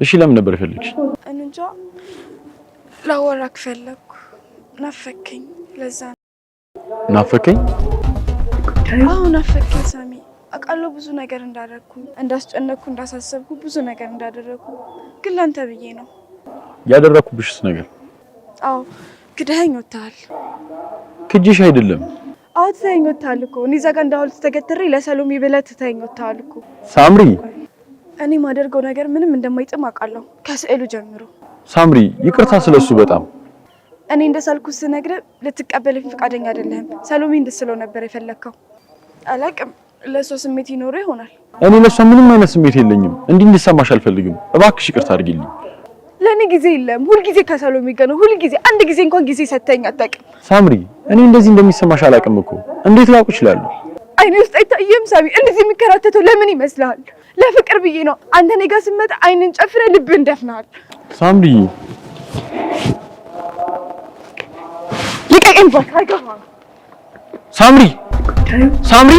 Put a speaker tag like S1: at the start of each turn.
S1: እሺ ለምን ነበር የፈለግሽ?
S2: እንጃ ላወራክ ፈለኩ። ናፈከኝ። ለዛ
S1: ናፈከኝ?
S2: አዎ ናፈከኝ ሳሚ። አቃለው ብዙ ነገር እንዳደረኩ እንዳስጨነቅኩ እንዳሳሰብኩ ብዙ ነገር እንዳደረኩ ግን ላንተ ብዬ ነው።
S1: ያደረኩብሽስ ነገር?
S2: አዎ ክደኸኝ ወጣል።
S1: ክጅሽ አይደለም።
S2: አዎ ትተኸኝ ወጣል እኮ እኔ እዛ ጋር እንዳውልት ተገትሬ ለሰሎሜ ብለህ ትተኸኝ ወጣል እኮ።
S1: ሳምሪ
S2: እኔ ማደርገው ነገር ምንም እንደማይጥም አውቃለሁ ከስዕሉ ጀምሮ።
S1: ሳምሪ ይቅርታ ስለሱ በጣም
S2: እኔ እንደሳልኩት ስነግርህ ልትቀበለኝ ፈቃደኛ አይደለህም። ሰሎሜ እንድስለው ነበር የፈለከው። አላቅም ለሷ ስሜት ይኖር ይሆናል።
S1: እኔ ለሷ ምንም አይነት ስሜት የለኝም። እንዲህ እንድሰማሽ አልፈልግም። እባክሽ ይቅርታ አድርጊልኝ።
S2: ለኔ ጊዜ የለም። ሁሉ ጊዜ ከሰሎሜ ጋር ነው። ሁሉ ጊዜ አንድ ጊዜ እንኳን ጊዜ ሰተኝ አታውቅም።
S1: ሳምሪ እኔ እንደዚህ እንደሚሰማሽ አላውቅም እኮ። እንዴት ላውቅ እችላለሁ?
S2: አይኔ ውስጥ አይታየም ሳሚ። እንደዚህ የሚከራተተው ለምን ይመስልሃል? ለፍቅር ብዬ ነው። አንተ እኔ ጋር ስትመጣ አይንን ጨፍረህ ልብህን ደፍነሃል።
S1: ሳምሪ
S2: ልቀቀኝ ባካ። አይገባም
S1: ሳምሪ ሳምሪ